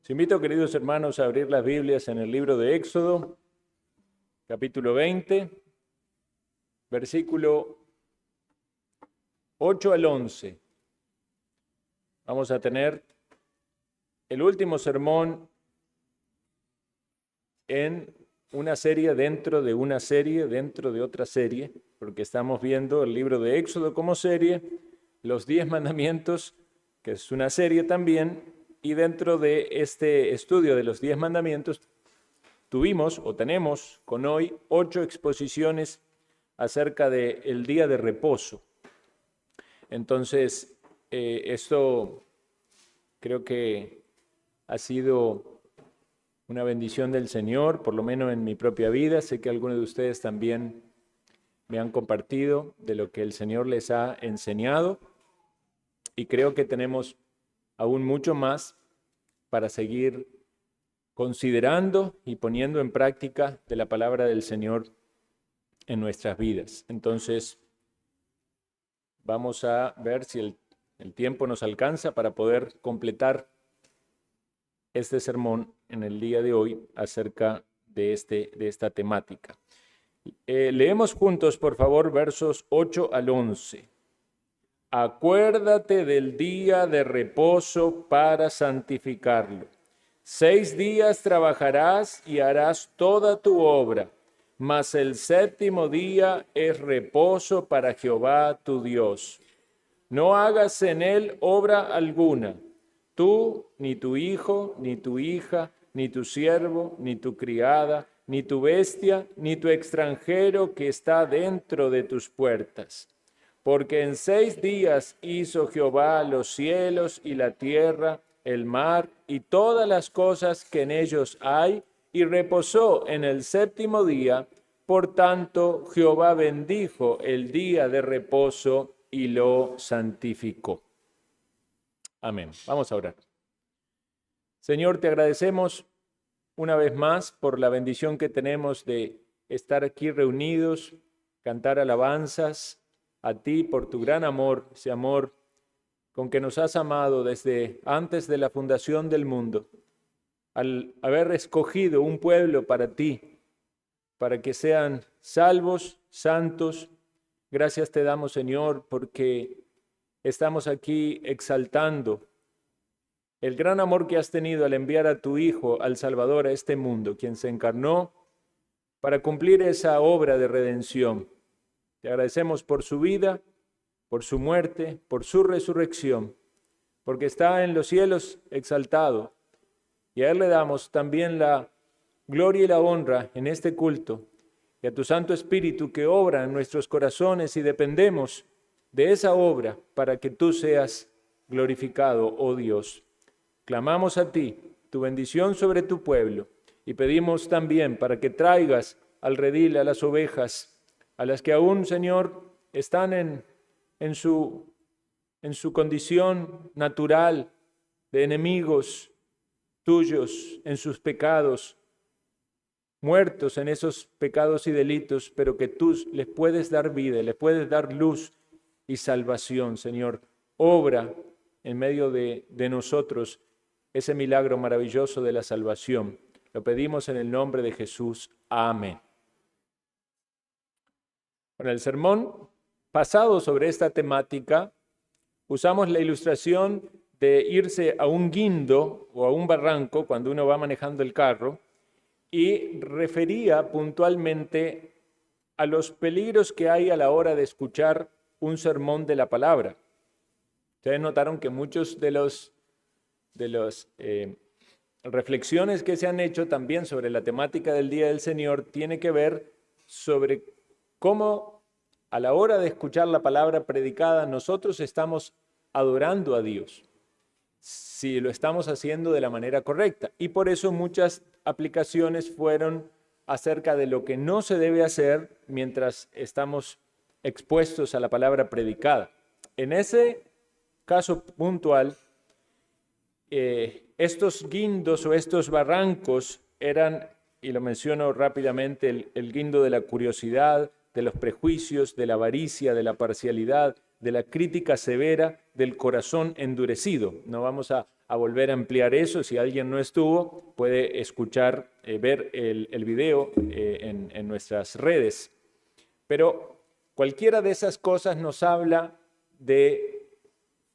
Os invito, queridos hermanos, a abrir las Biblias en el libro de Éxodo, capítulo 20, versículo 8 al 11. Vamos a tener el último sermón en una serie dentro de una serie, dentro de otra serie, porque estamos viendo el libro de Éxodo como serie, los 10 mandamientos, que es una serie también, y dentro de este estudio de los 10 mandamientos tuvimos o tenemos con hoy 8 exposiciones acerca del día de reposo. Entonces, esto creo que ha sido una bendición del Señor, por lo menos en mi propia vida. Sé que algunos de ustedes también me han compartido de lo que el Señor les ha enseñado y creo que tenemos aún mucho más para seguir considerando y poniendo en práctica de la palabra del Señor en nuestras vidas. Entonces, vamos a ver si el tiempo nos alcanza para poder completar este sermón en el día de hoy acerca de esta temática. Leemos juntos, por favor, versos 8 al 11. Acuérdate del día de reposo para santificarlo. 6 días trabajarás y harás toda tu obra, mas el 7º día es reposo para Jehová tu Dios. No hagas en él obra alguna, tú, ni tu hijo, ni tu hija, ni tu siervo, ni tu criada, ni tu bestia, ni tu extranjero que está dentro de tus puertas. Porque en 6 días hizo Jehová los cielos y la tierra, el mar y todas las cosas que en ellos hay, y reposó en el 7º día. Por tanto, Jehová bendijo el día de reposo y lo santificó. Amén. Vamos a orar. Señor, te agradecemos una vez más por la bendición que tenemos de estar aquí reunidos, cantar alabanzas a ti por tu gran amor, ese amor con que nos has amado desde antes de la fundación del mundo, al haber escogido un pueblo para ti, para que sean salvos, santos. Gracias te damos, Señor, porque estamos aquí exaltando el gran amor que has tenido al enviar a tu Hijo, al Salvador, a este mundo, quien se encarnó para cumplir esa obra de redención. Te agradecemos por su vida, por su muerte, por su resurrección, porque está en los cielos exaltado. Y a Él le damos también la gloria y la honra en este culto, y a tu Santo Espíritu que obra en nuestros corazones, y dependemos de esa obra para que tú seas glorificado, oh Dios. Clamamos a ti, tu bendición sobre tu pueblo, y pedimos también para que traigas al redil a las ovejas, a las que aún, Señor, están en su condición natural de enemigos tuyos, en sus pecados, muertos en esos pecados y delitos, pero que tú les puedes dar vida, les puedes dar luz y salvación, Señor. Obra en medio de nosotros ese milagro maravilloso de la salvación. Lo pedimos en el nombre de Jesús. Amén. En el sermón pasado sobre esta temática, usamos la ilustración de irse a un guindo o a un barranco cuando uno va manejando el carro, y refería puntualmente a los peligros que hay a la hora de escuchar un sermón de la palabra. Ustedes notaron que muchos de las reflexiones que se han hecho también sobre la temática del Día del Señor tiene que ver sobre cómo a la hora de escuchar la palabra predicada nosotros estamos adorando a Dios, si lo estamos haciendo de la manera correcta. Y por eso muchas aplicaciones fueron acerca de lo que no se debe hacer mientras estamos expuestos a la palabra predicada. En ese caso puntual, estos guindos o estos barrancos eran, y lo menciono rápidamente, el guindo de la curiosidad, de los prejuicios, de la avaricia, de la parcialidad, de la crítica severa del corazón endurecido. No vamos a volver a ampliar eso. Si alguien no estuvo, puede escuchar, ver el video en nuestras redes. Pero cualquiera de esas cosas nos habla de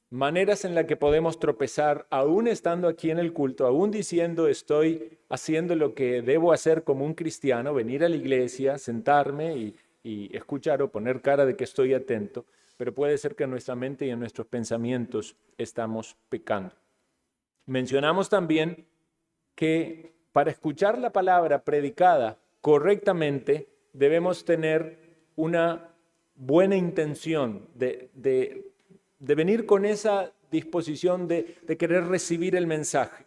maneras en las que podemos tropezar, aún estando aquí en el culto, aún diciendo estoy haciendo lo que debo hacer como un cristiano, venir a la iglesia, sentarme y escuchar o poner cara de que estoy atento, pero puede ser que en nuestra mente y en nuestros pensamientos estamos pecando. Mencionamos también que para escuchar la palabra predicada correctamente debemos tener una buena intención de venir con esa disposición de querer recibir el mensaje.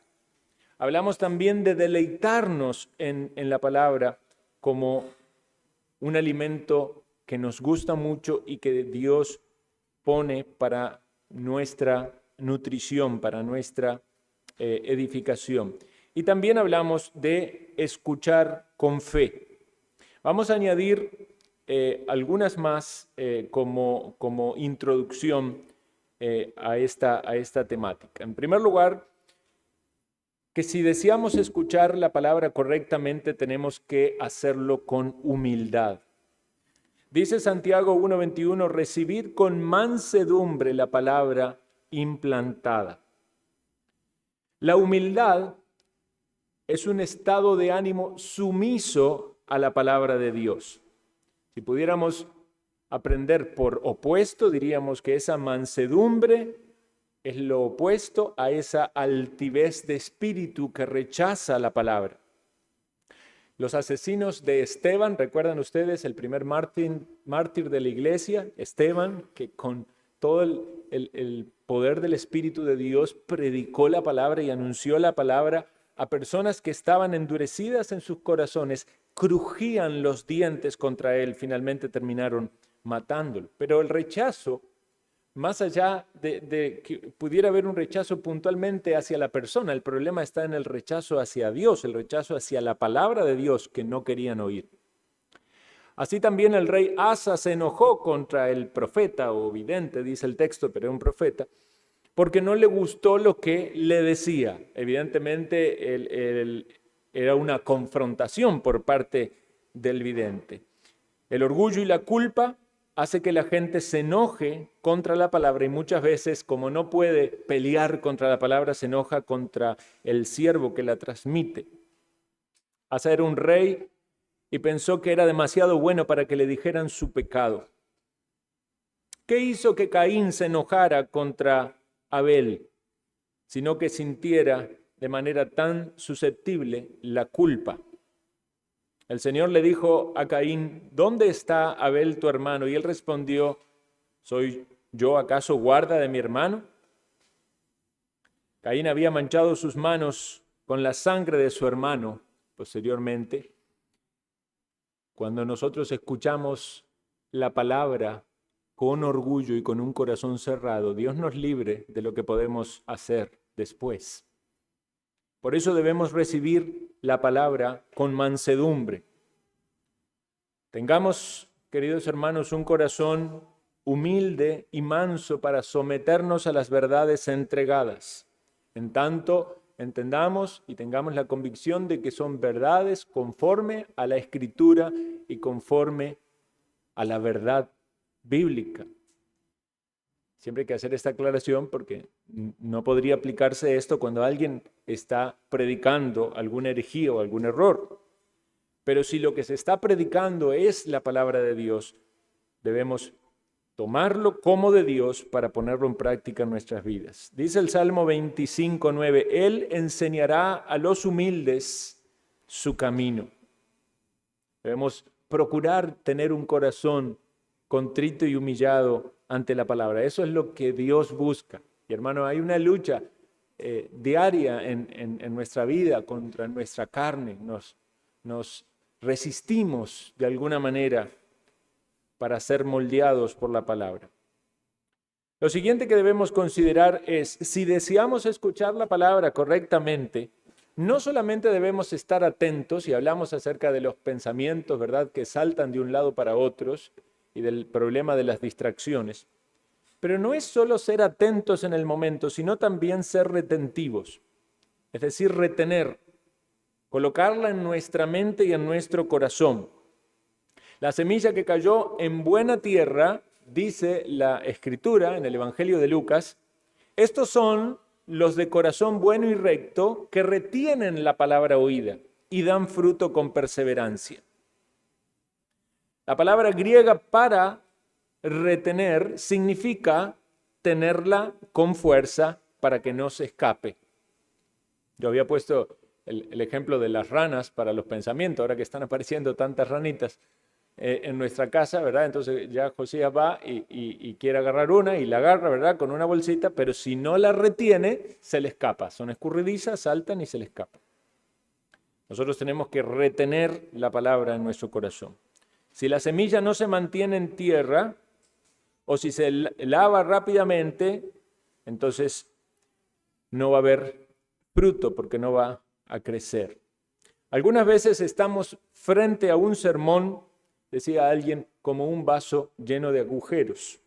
Hablamos también de deleitarnos en la palabra como un alimento que nos gusta mucho y que Dios pone para nuestra nutrición, para nuestra edificación. Y también hablamos de escuchar con fe. Vamos a añadir algunas más como introducción a esta temática. En primer lugar, que si deseamos escuchar la palabra correctamente, tenemos que hacerlo con humildad. Dice Santiago 1:21, recibid con mansedumbre la palabra implantada. La humildad es un estado de ánimo sumiso a la palabra de Dios. Si pudiéramos aprender por opuesto, diríamos que esa mansedumbre es lo opuesto a esa altivez de espíritu que rechaza la palabra. Los asesinos de Esteban, ¿recuerdan ustedes el primer mártir de la iglesia? Esteban, que con todo el poder del Espíritu de Dios predicó la palabra y anunció la palabra a personas que estaban endurecidas en sus corazones, crujían los dientes contra él, finalmente terminaron matándolo. Pero el rechazo, más allá de que pudiera haber un rechazo puntualmente hacia la persona, el problema está en el rechazo hacia Dios, el rechazo hacia la palabra de Dios que no querían oír. Así también el rey Asa se enojó contra el profeta o vidente, dice el texto, pero era un profeta, porque no le gustó lo que le decía. Evidentemente era una confrontación por parte del vidente. El orgullo y la culpa hace que la gente se enoje contra la palabra y muchas veces, como no puede pelear contra la palabra, se enoja contra el siervo que la transmite. Asa era un rey y pensó que era demasiado bueno para que le dijeran su pecado. ¿Qué hizo que Caín se enojara contra Abel, sino que sintiera de manera tan susceptible la culpa? El Señor le dijo a Caín, ¿dónde está Abel tu hermano? Y él respondió, ¿soy yo acaso guarda de mi hermano? Caín había manchado sus manos con la sangre de su hermano. Posteriormente, cuando nosotros escuchamos la palabra con orgullo y con un corazón cerrado, Dios nos libre de lo que podemos hacer después. Por eso debemos recibir la palabra con mansedumbre. Tengamos, queridos hermanos, un corazón humilde y manso para someternos a las verdades entregadas. En tanto, entendamos y tengamos la convicción de que son verdades conforme a la Escritura y conforme a la verdad bíblica. Siempre hay que hacer esta aclaración porque no podría aplicarse esto cuando alguien está predicando alguna herejía o algún error. Pero si lo que se está predicando es la palabra de Dios, debemos tomarlo como de Dios para ponerlo en práctica en nuestras vidas. Dice el Salmo 25:9, Él enseñará a los humildes su camino. Debemos procurar tener un corazón contrito y humillado ante la palabra. Eso es lo que Dios busca. Y hermano, hay una lucha diaria en nuestra vida contra nuestra carne. Nos resistimos de alguna manera para ser moldeados por la palabra. Lo siguiente que debemos considerar es, si deseamos escuchar la palabra correctamente, no solamente debemos estar atentos y hablamos acerca de los pensamientos, ¿verdad?, que saltan de un lado para otros y del problema de las distracciones, Pero no es solo ser atentos en el momento, sino también ser retentivos. Es decir, retener, colocarla en nuestra mente y en nuestro corazón. La semilla que cayó en buena tierra, dice la Escritura en el Evangelio de Lucas, estos son los de corazón bueno y recto que retienen la palabra oída y dan fruto con perseverancia. La palabra griega para retener significa tenerla con fuerza para que no se escape. Yo había puesto el ejemplo de las ranas para los pensamientos, ahora que están apareciendo tantas ranitas en nuestra casa, ¿verdad? Entonces ya Josías va y quiere agarrar una y la agarra, ¿verdad? Con una bolsita, pero si no la retiene, se le escapa. Son escurridizas, saltan y se le escapa. Nosotros tenemos que retener la palabra en nuestro corazón. Si la semilla no se mantiene en tierra, o si se lava rápidamente, entonces no va a haber fruto porque no va a crecer. Algunas veces estamos frente a un sermón, decía alguien, como un vaso lleno de agujeros.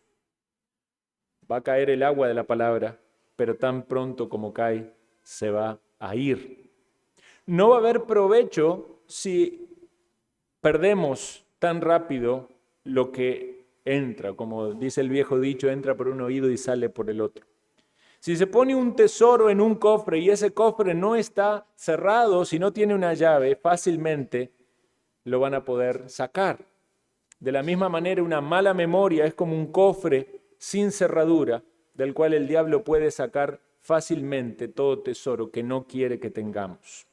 Va a caer el agua de la palabra, pero tan pronto como cae, se va a ir. No va a haber provecho si perdemos tan rápido lo que entra, como dice el viejo dicho, entra por un oído y sale por el otro. Si se pone un tesoro en un cofre y ese cofre no está cerrado, si no tiene una llave, fácilmente lo van a poder sacar. De la misma manera, una mala memoria es como un cofre sin cerradura, del cual el diablo puede sacar fácilmente todo tesoro que no quiere que tengamos.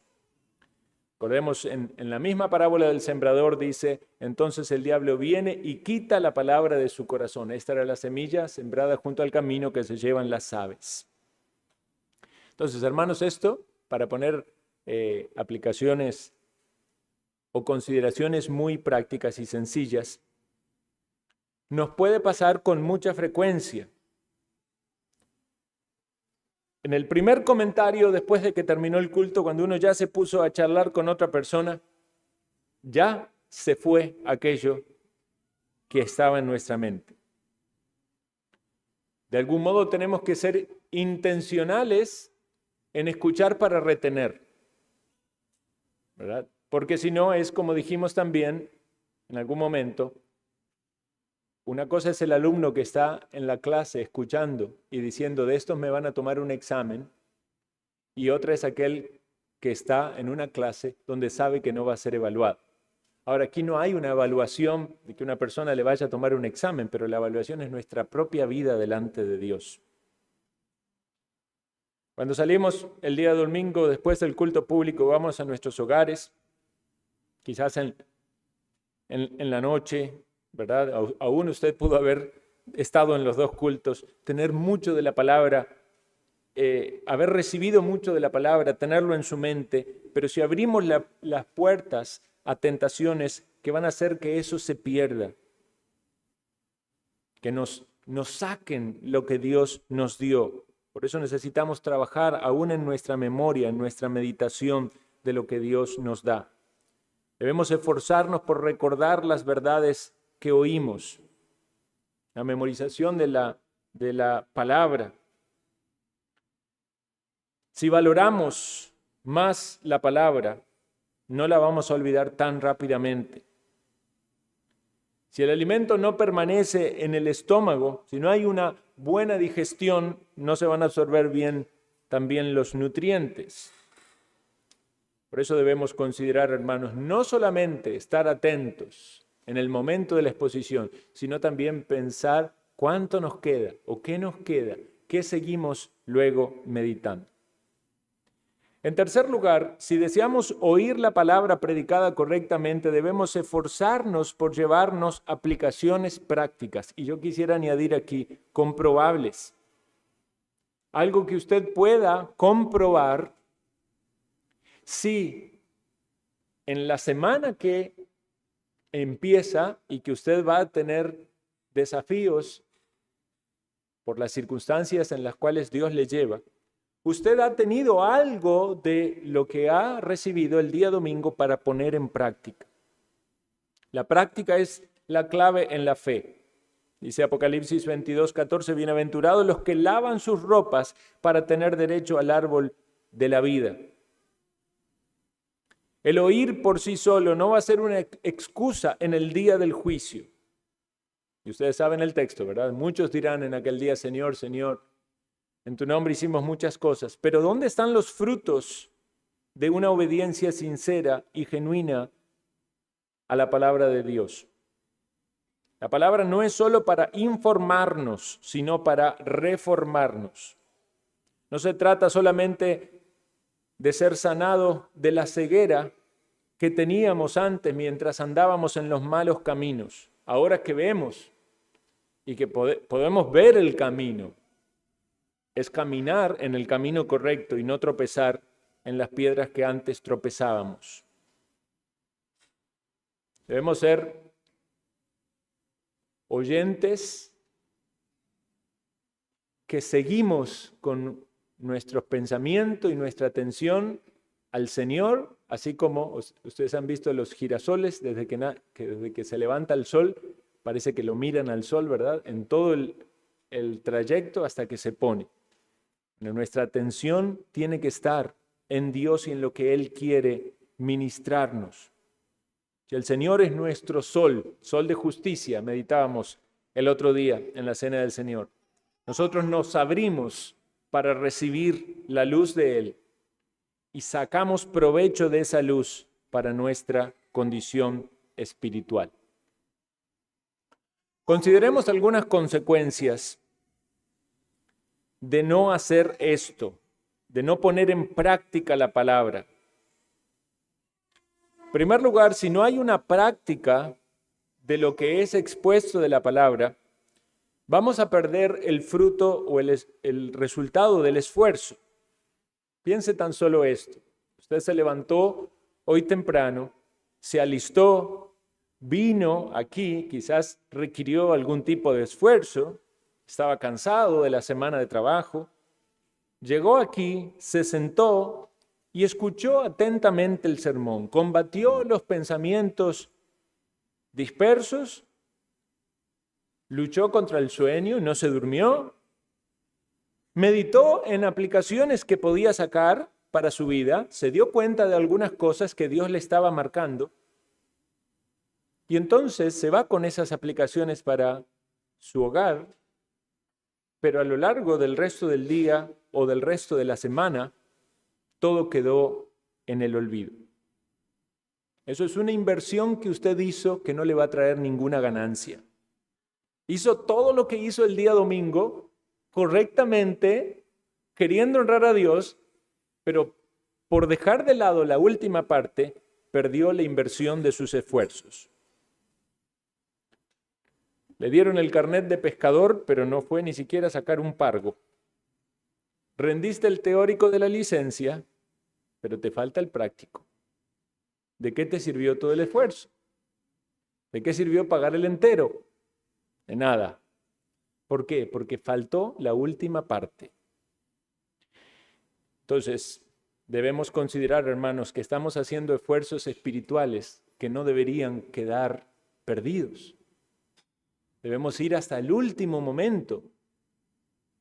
Recordemos, en la misma parábola del sembrador dice, entonces el diablo viene y quita la palabra de su corazón. Esta era la semilla sembrada junto al camino que se llevan las aves. Entonces, hermanos, esto, para poner aplicaciones o consideraciones muy prácticas y sencillas, nos puede pasar con mucha frecuencia. En el primer comentario, después de que terminó el culto, cuando uno ya se puso a charlar con otra persona, ya se fue aquello que estaba en nuestra mente. De algún modo tenemos que ser intencionales en escuchar para retener, ¿verdad? Porque si no, es como dijimos también en algún momento, una cosa es el alumno que está en la clase escuchando y diciendo, de estos me van a tomar un examen, y otra es aquel que está en una clase donde sabe que no va a ser evaluado. Ahora, aquí no hay una evaluación de que una persona le vaya a tomar un examen, pero la evaluación es nuestra propia vida delante de Dios. Cuando salimos el día domingo después del culto público, vamos a nuestros hogares, quizás en la noche, ¿verdad? Aún usted pudo haber estado en los dos cultos, tener mucho de la palabra, haber recibido mucho de la palabra, tenerlo en su mente, pero si abrimos las puertas a tentaciones que van a hacer que eso se pierda, que nos saquen lo que Dios nos dio. Por eso necesitamos trabajar aún en nuestra memoria, en nuestra meditación de lo que Dios nos da. Debemos esforzarnos por recordar las verdades que oímos, la memorización de la palabra. Si valoramos más la palabra, no la vamos a olvidar tan rápidamente. Si el alimento no permanece en el estómago, si no hay una buena digestión, no se van a absorber bien también los nutrientes. Por eso debemos considerar, hermanos, no solamente estar atentos en el momento de la exposición, sino también pensar cuánto nos queda o qué nos queda, qué seguimos luego meditando. En tercer lugar, si deseamos oír la palabra predicada correctamente, debemos esforzarnos por llevarnos aplicaciones prácticas. Y yo quisiera añadir aquí, comprobables. Algo que usted pueda comprobar si en la semana que empieza y que usted va a tener desafíos por las circunstancias en las cuales Dios le lleva, usted ha tenido algo de lo que ha recibido el día domingo para poner en práctica. La práctica es la clave en la fe. Dice Apocalipsis 22:14, bienaventurados los que lavan sus ropas para tener derecho al árbol de la vida. El oír por sí solo no va a ser una excusa en el día del juicio. Y ustedes saben el texto, ¿verdad? Muchos dirán en aquel día, Señor, Señor, en tu nombre hicimos muchas cosas. Pero ¿dónde están los frutos de una obediencia sincera y genuina a la palabra de Dios? La palabra no es solo para informarnos, sino para reformarnos. No se trata solamente de ser sanado de la ceguera que teníamos antes mientras andábamos en los malos caminos. Ahora que vemos y que podemos ver el camino, es caminar en el camino correcto y no tropezar en las piedras que antes tropezábamos. Debemos ser oyentes que seguimos con nuestros pensamientos y nuestra atención al Señor, así como ustedes han visto los girasoles, desde que se levanta el sol, parece que lo miran al sol, ¿verdad? En todo el trayecto hasta que se pone. Nuestra atención tiene que estar en Dios y en lo que Él quiere ministrarnos. Si el Señor es nuestro sol, sol de justicia, meditábamos el otro día en la cena del Señor, nosotros nos abrimos para recibir la luz de Él y sacamos provecho de esa luz para nuestra condición espiritual. Consideremos algunas consecuencias de no hacer esto, de no poner en práctica la palabra. En primer lugar, si no hay una práctica de lo que es expuesto de la palabra, vamos a perder el fruto o el resultado del esfuerzo. Piense tan solo esto. Usted se levantó hoy temprano, se alistó, vino aquí, quizás requirió algún tipo de esfuerzo, estaba cansado de la semana de trabajo, llegó aquí, se sentó y escuchó atentamente el sermón, combatió los pensamientos dispersos, luchó contra el sueño, no se durmió, meditó en aplicaciones que podía sacar para su vida, se dio cuenta de algunas cosas que Dios le estaba marcando y entonces se va con esas aplicaciones para su hogar, pero a lo largo del resto del día o del resto de la semana, todo quedó en el olvido. Eso es una inversión que usted hizo que no le va a traer ninguna ganancia. Hizo todo lo que hizo el día domingo correctamente, queriendo honrar a Dios, pero por dejar de lado la última parte, perdió la inversión de sus esfuerzos. Le dieron el carnet de pescador, pero no fue ni siquiera a sacar un pargo. Rendiste el teórico de la licencia, pero te falta el práctico. ¿De qué te sirvió todo el esfuerzo? ¿De qué sirvió pagar el entero? De nada. ¿Por qué? Porque faltó la última parte. Entonces, debemos considerar, hermanos, que estamos haciendo esfuerzos espirituales que no deberían quedar perdidos. Debemos ir hasta el último momento.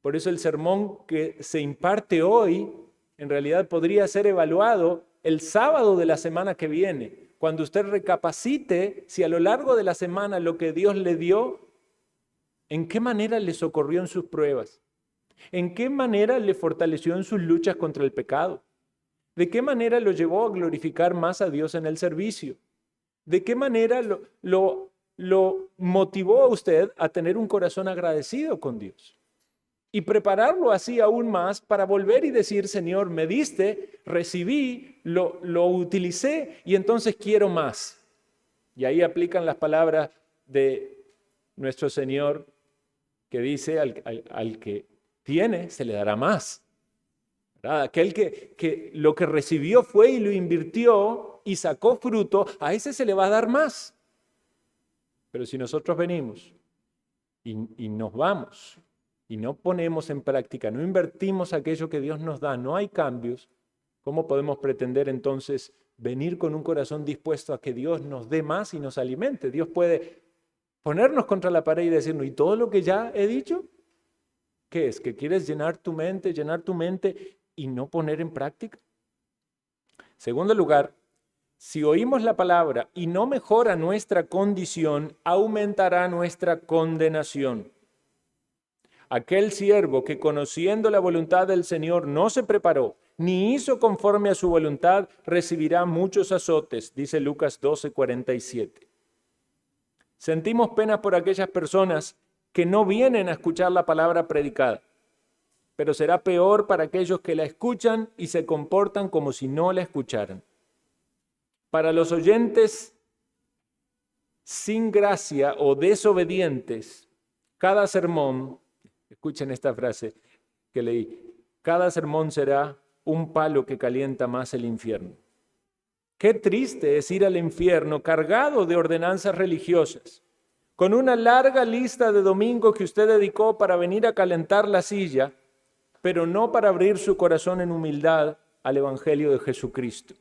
Por eso el sermón que se imparte hoy, en realidad podría ser evaluado el sábado de la semana que viene, cuando usted recapacite si a lo largo de la semana lo que Dios le dio, ¿en qué manera le socorrió en sus pruebas? ¿En qué manera le fortaleció en sus luchas contra el pecado? ¿De qué manera lo llevó a glorificar más a Dios en el servicio? ¿De qué manera lo motivó a usted a tener un corazón agradecido con Dios? Y prepararlo así aún más para volver y decir, Señor, me diste, recibí, lo utilicé y entonces quiero más. Y ahí aplican las palabras de nuestro Señor que dice, al que tiene, se le dará más. ¿Verdad? Aquel que lo que recibió fue y lo invirtió y sacó fruto, a ese se le va a dar más. Pero si nosotros venimos y nos vamos y no ponemos en práctica, no invertimos aquello que Dios nos da, no hay cambios, ¿cómo podemos pretender entonces venir con un corazón dispuesto a que Dios nos dé más y nos alimente? Dios puede ponernos contra la pared y decirnos, ¿y todo lo que ya he dicho? ¿Qué es? ¿Que quieres llenar tu mente y no poner en práctica? Segundo lugar, si oímos la palabra y no mejora nuestra condición, aumentará nuestra condenación. Aquel siervo que conociendo la voluntad del Señor no se preparó, ni hizo conforme a su voluntad, recibirá muchos azotes, dice Lucas 12:47. Sentimos pena por aquellas personas que no vienen a escuchar la palabra predicada, pero será peor para aquellos que la escuchan y se comportan como si no la escucharan. Para los oyentes sin gracia o desobedientes, cada sermón, escuchen esta frase que leí, cada sermón será un palo que calienta más el infierno. Qué triste es ir al infierno cargado de ordenanzas religiosas, con una larga lista de domingos que usted dedicó para venir a calentar la silla, pero no para abrir su corazón en humildad al Evangelio de Jesucristo.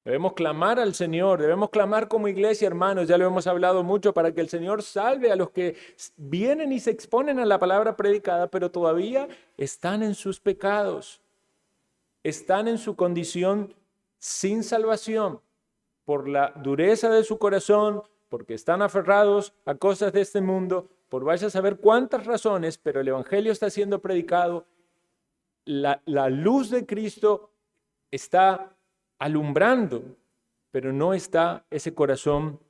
Debemos clamar al Señor, debemos clamar como iglesia, hermanos, ya lo hemos hablado mucho, para que el Señor salve a los que vienen y se exponen a la palabra predicada, pero todavía están en sus pecados, están en su condición sin salvación, por la dureza de su corazón, porque están aferrados a cosas de este mundo, por vaya a saber cuántas razones, pero el Evangelio está siendo predicado, la luz de Cristo está alumbrando, pero no está ese corazón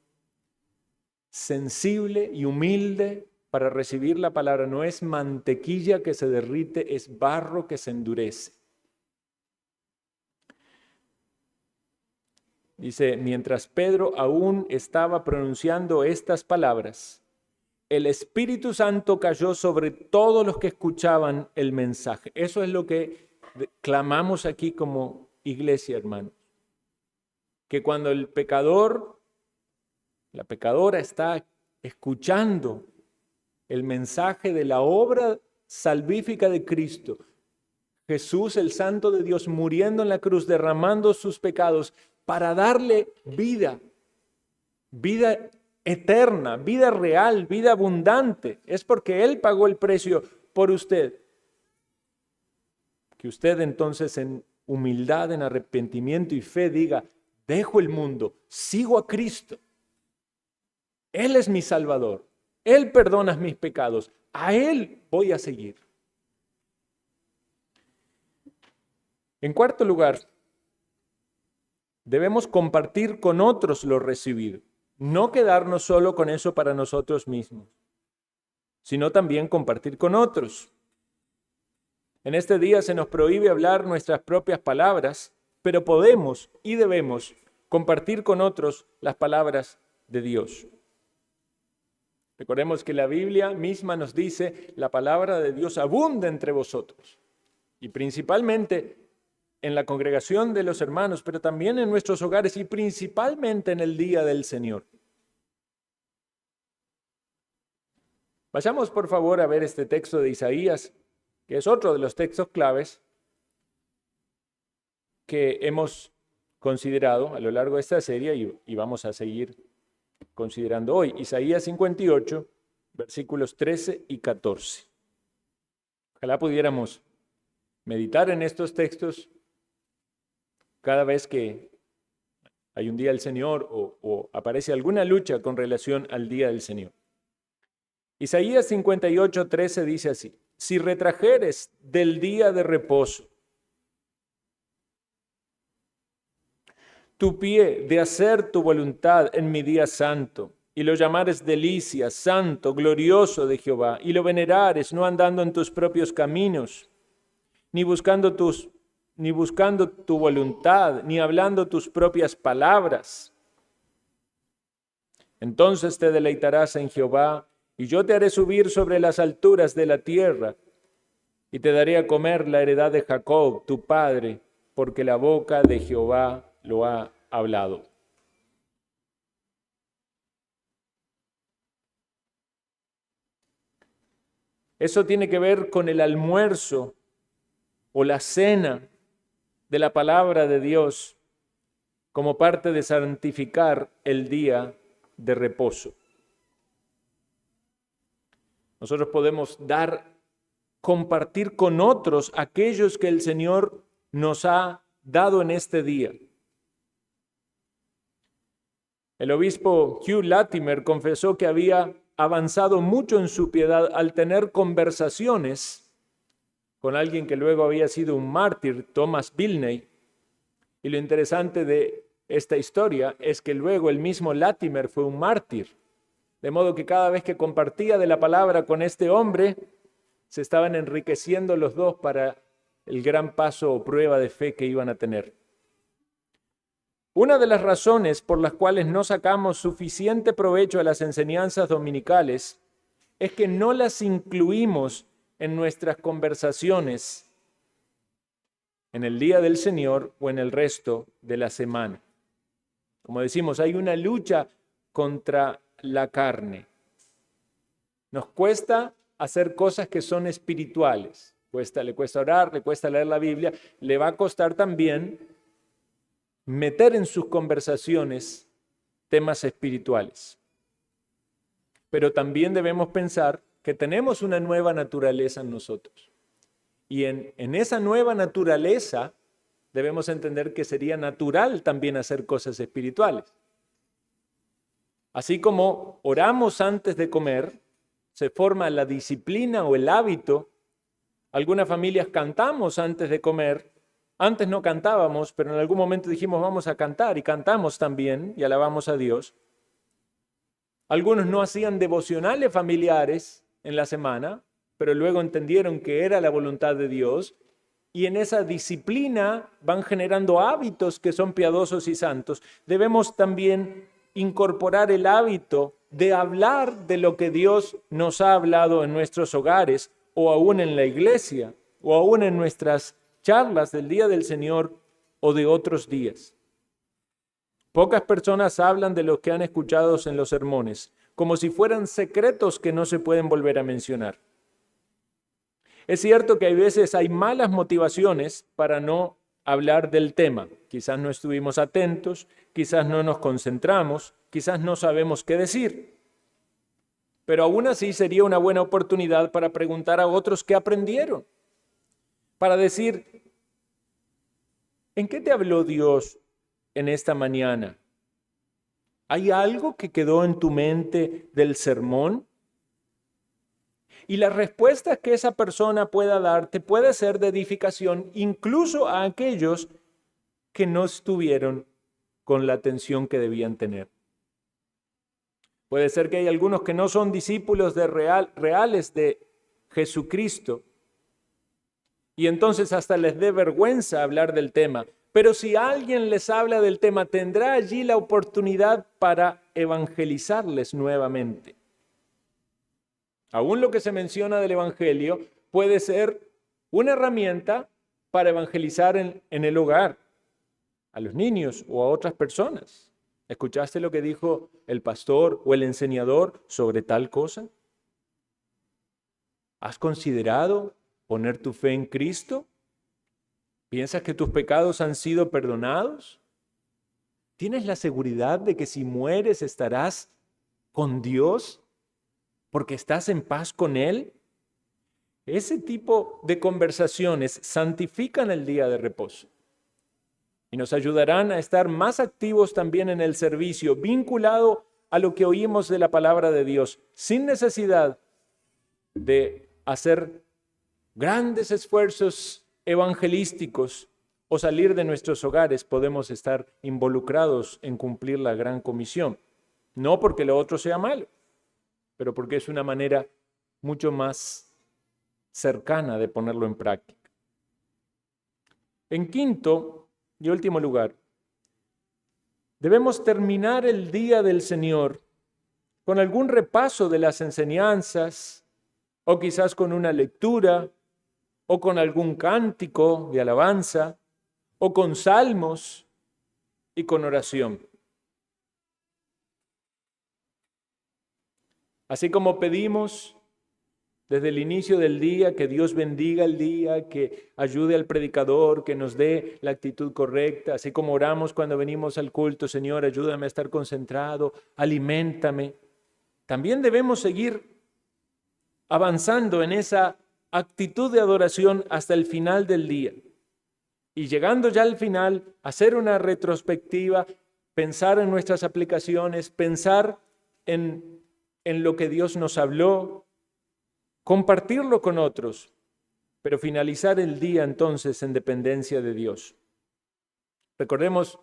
sensible y humilde para recibir la palabra. No es mantequilla que se derrite, es barro que se endurece. Dice, mientras Pedro aún estaba pronunciando estas palabras, el Espíritu Santo cayó sobre todos los que escuchaban el mensaje. Eso es lo que clamamos aquí como iglesia, hermanos. Que cuando el pecador, la pecadora está escuchando el mensaje de la obra salvífica de Cristo, Jesús, el Santo de Dios, muriendo en la cruz, derramando sus pecados para darle vida, vida eterna, vida real, vida abundante. Es porque Él pagó el precio por usted. Que usted entonces en humildad, en arrepentimiento y fe diga, dejo el mundo, sigo a Cristo. Él es mi Salvador. Él perdona mis pecados. A Él voy a seguir. En cuarto lugar, debemos compartir con otros lo recibido. No quedarnos solo con eso para nosotros mismos, sino también compartir con otros. En este día se nos prohíbe hablar nuestras propias palabras, pero podemos y debemos compartir con otros las palabras de Dios. Recordemos que la Biblia misma nos dice, la palabra de Dios abunda entre vosotros, y principalmente en la congregación de los hermanos, pero también en nuestros hogares y principalmente en el día del Señor. Vayamos por favor a ver este texto de Isaías, que es otro de los textos claves que hemos considerado a lo largo de esta serie y vamos a seguir considerando hoy. Isaías 58, versículos 13 y 14. Ojalá pudiéramos meditar en estos textos cada vez que hay un día del Señor o aparece alguna lucha con relación al día del Señor. Isaías 58, 13 dice así, si retrajeres del día de reposo tu pie de hacer tu voluntad en mi día santo, y lo llamares delicia, santo, glorioso de Jehová, y lo venerares, no andando en tus propios caminos, ni buscando tu voluntad, ni hablando tus propias palabras. Entonces te deleitarás en Jehová, y yo te haré subir sobre las alturas de la tierra, y te daré a comer la heredad de Jacob, tu padre, porque la boca de Jehová lo ha hablado. Eso tiene que ver con el almuerzo o la cena de la palabra de Dios como parte de santificar el día de reposo. Nosotros podemos compartir con otros aquellos que el Señor nos ha dado en este día. El obispo Hugh Latimer confesó que había avanzado mucho en su piedad al tener conversaciones con alguien que luego había sido un mártir, Thomas Bilney. Y lo interesante de esta historia es que luego el mismo Latimer fue un mártir. De modo que cada vez que compartía de la palabra con este hombre, se estaban enriqueciendo los dos para el gran paso o prueba de fe que iban a tener. Una de las razones por las cuales no sacamos suficiente provecho a las enseñanzas dominicales es que no las incluimos en nuestras conversaciones en el día del Señor o en el resto de la semana. Como decimos, hay una lucha contra la carne. Nos cuesta hacer cosas que son espirituales. Le cuesta orar, le cuesta leer la Biblia, le va a costar también meter en sus conversaciones temas espirituales. Pero también debemos pensar que tenemos una nueva naturaleza en nosotros. Y en esa nueva naturaleza debemos entender que sería natural también hacer cosas espirituales. Así como oramos antes de comer, se forma la disciplina o el hábito. Algunas familias cantamos antes de comer. Antes no cantábamos, pero en algún momento dijimos vamos a cantar y cantamos también y alabamos a Dios. Algunos no hacían devocionales familiares en la semana, pero luego entendieron que era la voluntad de Dios y en esa disciplina van generando hábitos que son piadosos y santos. Debemos también incorporar el hábito de hablar de lo que Dios nos ha hablado en nuestros hogares o aún en la iglesia o aún en nuestras charlas del Día del Señor o de otros días. Pocas personas hablan de lo que han escuchado en los sermones, como si fueran secretos que no se pueden volver a mencionar. Es cierto que hay veces hay malas motivaciones para no hablar del tema. Quizás no estuvimos atentos, quizás no nos concentramos, quizás no sabemos qué decir. Pero aún así sería una buena oportunidad para preguntar a otros qué aprendieron. Para decir, ¿en qué te habló Dios en esta mañana? ¿Hay algo que quedó en tu mente del sermón? Y la respuesta que esa persona pueda darte puede ser de edificación incluso a aquellos que no estuvieron con la atención que debían tener. Puede ser que hay algunos que no son discípulos reales de Jesucristo y entonces hasta les dé vergüenza hablar del tema. Pero si alguien les habla del tema, tendrá allí la oportunidad para evangelizarles nuevamente. Aún lo que se menciona del Evangelio puede ser una herramienta para evangelizar en el hogar, a los niños o a otras personas. ¿Escuchaste lo que dijo el pastor o el enseñador sobre tal cosa? ¿Has considerado poner tu fe en Cristo? ¿Piensas que tus pecados han sido perdonados? ¿Tienes la seguridad de que si mueres estarás con Dios porque estás en paz con Él? Ese tipo de conversaciones santifican el día de reposo y nos ayudarán a estar más activos también en el servicio, vinculado a lo que oímos de la palabra de Dios, sin necesidad de hacer grandes esfuerzos evangelísticos o salir de nuestros hogares. Podemos estar involucrados en cumplir la gran comisión, no porque lo otro sea malo, pero porque es una manera mucho más cercana de ponerlo en práctica. En quinto y último lugar, debemos terminar el día del Señor con algún repaso de las enseñanzas, o quizás con una lectura, o con algún cántico de alabanza, o con salmos y con oración. Así como pedimos desde el inicio del día, que Dios bendiga el día, que ayude al predicador, que nos dé la actitud correcta, así como oramos cuando venimos al culto, Señor, ayúdame a estar concentrado, aliméntame. También debemos seguir avanzando en esa actitud de adoración hasta el final del día. Y llegando ya al final, hacer una retrospectiva, pensar en nuestras aplicaciones, pensar en lo que Dios nos habló, compartirlo con otros, pero finalizar el día entonces en dependencia de Dios. Recordemos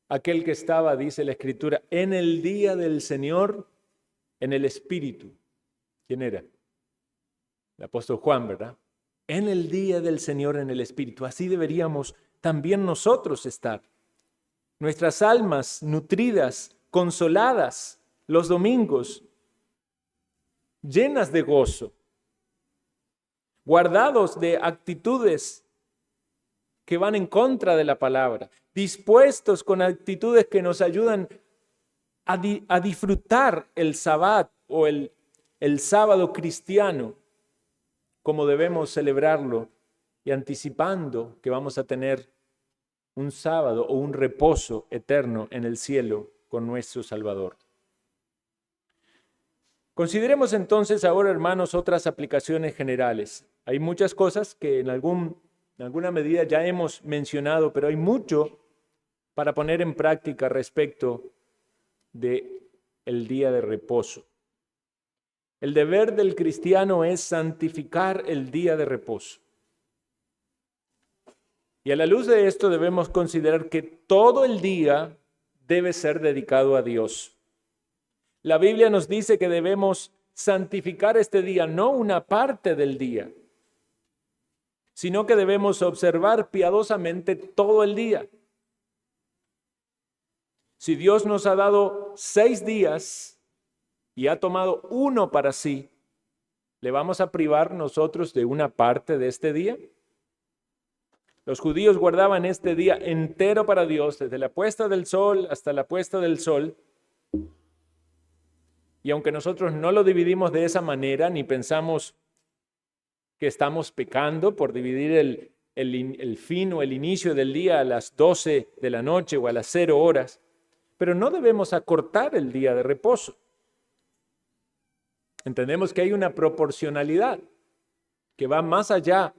aquel que estaba, dice la Escritura, en el día del Señor, en el Espíritu. ¿Quién era? El apóstol Juan, ¿verdad? En el día del Señor, en el Espíritu. Así deberíamos también nosotros estar. Nuestras almas nutridas, consoladas los domingos, llenas de gozo, guardados de actitudes que van en contra de la palabra, dispuestos con actitudes que nos ayudan a disfrutar el sabbat o el sábado cristiano como debemos celebrarlo y anticipando que vamos a tener un sábado o un reposo eterno en el cielo con nuestro Salvador. Consideremos entonces ahora, hermanos, otras aplicaciones generales. Hay muchas cosas que en alguna medida ya hemos mencionado, pero hay mucho para poner en práctica respecto del día de reposo. El deber del cristiano es santificar el día de reposo. Y a la luz de esto debemos considerar que todo el día debe ser dedicado a Dios. La Biblia nos dice que debemos santificar este día, no una parte del día, sino que debemos observar piadosamente todo el día. Si Dios nos ha dado 6 días y ha tomado uno para sí, ¿le vamos a privar nosotros de una parte de este día? Los judíos guardaban este día entero para Dios, desde la puesta del sol hasta la puesta del sol. Y aunque nosotros no lo dividimos de esa manera, ni pensamos que estamos pecando por dividir el fin o el inicio del día a las 12 de la noche o a las 0 horas, pero no debemos acortar el día de reposo. Entendemos que hay una proporcionalidad que va más allá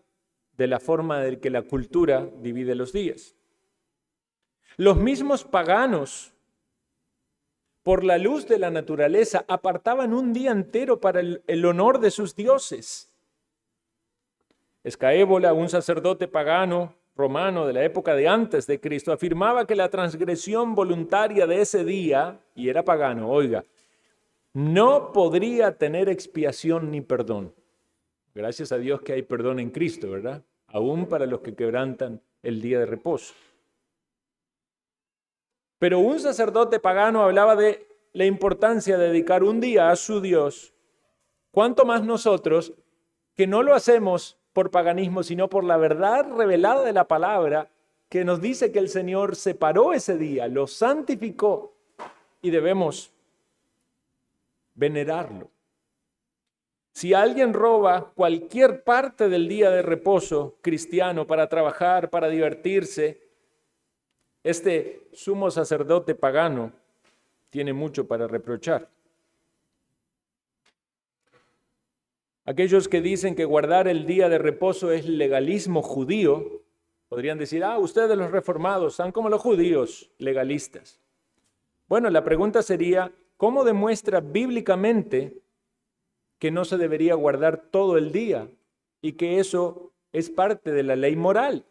de la forma en que la cultura divide los días. Los mismos paganos, por la luz de la naturaleza, apartaban un día entero para el honor de sus dioses. Escaébola, un sacerdote pagano romano de la época de antes de Cristo, afirmaba que la transgresión voluntaria de ese día, y era pagano, oiga, no podría tener expiación ni perdón. Gracias a Dios que hay perdón en Cristo, ¿verdad? Aún para los que quebrantan el día de reposo. Pero un sacerdote pagano hablaba de la importancia de dedicar un día a su Dios. ¿Cuánto más nosotros que no lo hacemos por paganismo, sino por la verdad revelada de la palabra, que nos dice que el Señor separó ese día, lo santificó y debemos venerarlo? Si alguien roba cualquier parte del día de reposo cristiano para trabajar, para divertirse, este sumo sacerdote pagano tiene mucho para reprochar. Aquellos que dicen que guardar el día de reposo es legalismo judío, podrían decir, ustedes los reformados están como los judíos legalistas. Bueno, la pregunta sería, ¿cómo demuestra bíblicamente que no se debería guardar todo el día y que eso es parte de la ley moral?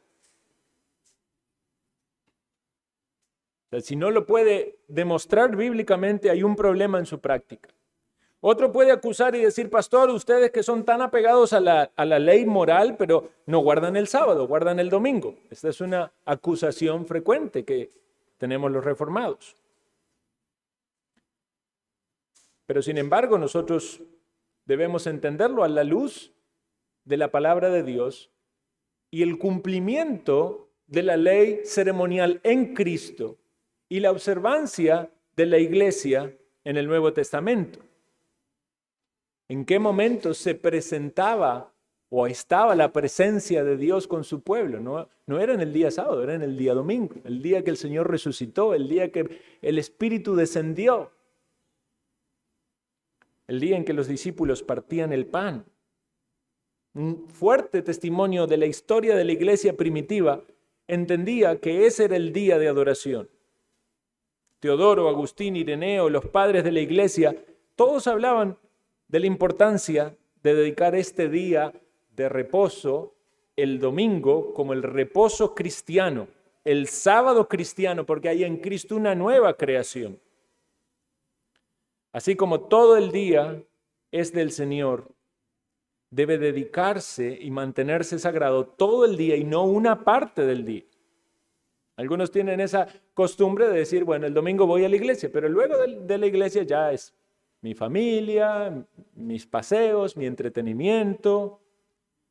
O sea, si no lo puede demostrar bíblicamente, hay un problema en su práctica. Otro puede acusar y decir, pastor, ustedes que son tan apegados a la ley moral, pero no guardan el sábado, guardan el domingo. Esta es una acusación frecuente que tenemos los reformados. Pero sin embargo, nosotros debemos entenderlo a la luz de la palabra de Dios y el cumplimiento de la ley ceremonial en Cristo y la observancia de la iglesia en el Nuevo Testamento. ¿En qué momento se presentaba o estaba la presencia de Dios con su pueblo? No era en el día sábado, era en el día domingo, el día que el Señor resucitó, el día que el Espíritu descendió, el día en que los discípulos partían el pan. Un fuerte testimonio de la historia de la iglesia primitiva entendía que ese era el día de adoración. Teodoro, Agustín, Ireneo, los padres de la iglesia, todos hablaban de la importancia de dedicar este día de reposo, el domingo, como el reposo cristiano, el sábado cristiano, porque hay en Cristo una nueva creación. Así como todo el día es del Señor, debe dedicarse y mantenerse sagrado todo el día y no una parte del día. Algunos tienen esa costumbre de decir, bueno, el domingo voy a la iglesia, pero luego de la iglesia ya es mi familia, mis paseos, mi entretenimiento,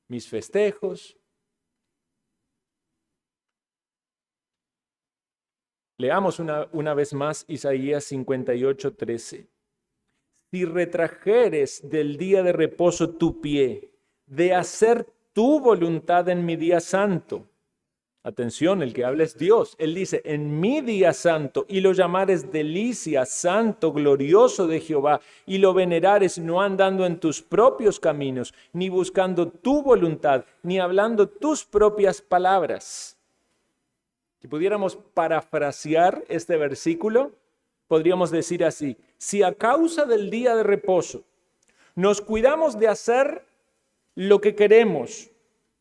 mis festejos. Leamos una vez más Isaías 58:13. Si retrajeres del día de reposo tu pie, de hacer tu voluntad en mi día santo. Atención, el que habla es Dios. Él dice, en mi día santo, y lo llamares delicia, santo, glorioso de Jehová, y lo venerares no andando en tus propios caminos, ni buscando tu voluntad, ni hablando tus propias palabras. Si pudiéramos parafrasear este versículo, podríamos decir así: si a causa del día de reposo nos cuidamos de hacer lo que queremos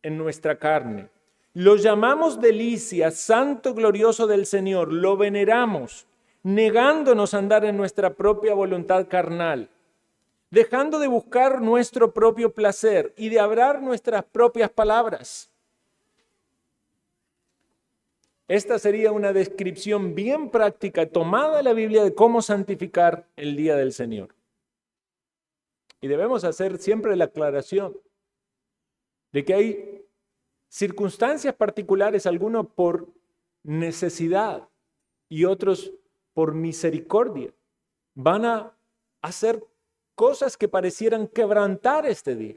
en nuestra carne, lo llamamos delicia, santo, glorioso del Señor, lo veneramos, negándonos a andar en nuestra propia voluntad carnal, dejando de buscar nuestro propio placer y de hablar nuestras propias palabras. Esta sería una descripción bien práctica tomada de la Biblia de cómo santificar el día del Señor. Y debemos hacer siempre la aclaración de que hay circunstancias particulares, algunos por necesidad y otros por misericordia, van a hacer cosas que parecieran quebrantar este día.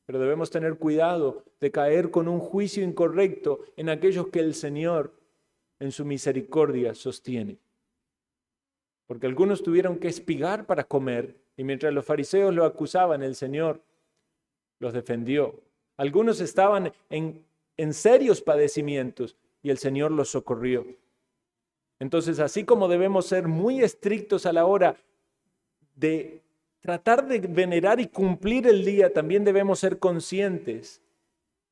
Pero debemos tener cuidado de caer con un juicio incorrecto en aquellos que el Señor en su misericordia sostiene. Porque algunos tuvieron que espigar para comer y mientras los fariseos lo acusaban, el Señor los defendió. Algunos estaban en serios padecimientos y el Señor los socorrió. Entonces, así como debemos ser muy estrictos a la hora de tratar de venerar y cumplir el día, también debemos ser conscientes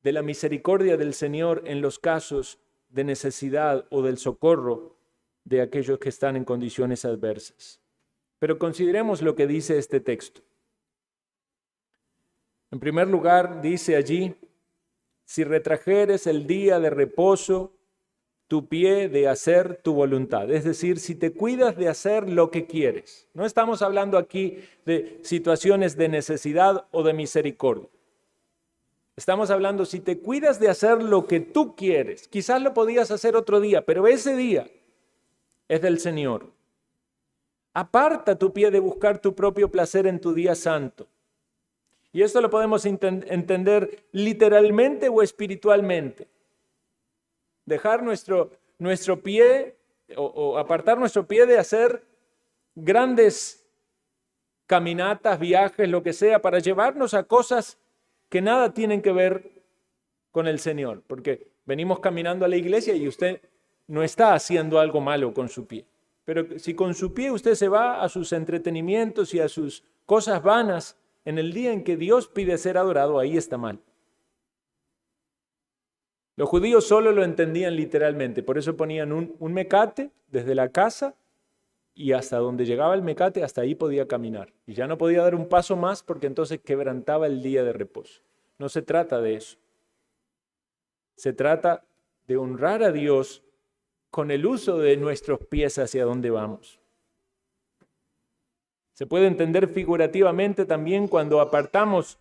de la misericordia del Señor en los casos de necesidad o del socorro de aquellos que están en condiciones adversas. Pero consideremos lo que dice este texto. En primer lugar, dice allí, si retrajeres el día de reposo, tu pie de hacer tu voluntad. Es decir, si te cuidas de hacer lo que quieres. No estamos hablando aquí de situaciones de necesidad o de misericordia. Estamos hablando si te cuidas de hacer lo que tú quieres. Quizás lo podías hacer otro día, pero ese día es del Señor. Aparta tu pie de buscar tu propio placer en tu día santo. Y esto lo podemos entender literalmente o espiritualmente. Dejar nuestro pie o apartar nuestro pie de hacer grandes caminatas, viajes, lo que sea, para llevarnos a cosas que nada tienen que ver con el Señor. Porque venimos caminando a la iglesia y usted no está haciendo algo malo con su pie. Pero si con su pie usted se va a sus entretenimientos y a sus cosas vanas, en el día en que Dios pide ser adorado, ahí está mal. Los judíos solo lo entendían literalmente, por eso ponían un mecate desde la casa y hasta donde llegaba el mecate, hasta ahí podía caminar. Y ya no podía dar un paso más porque entonces quebrantaba el día de reposo. No se trata de eso. Se trata de honrar a Dios con el uso de nuestros pies hacia donde vamos. Se puede entender figurativamente también cuando apartamos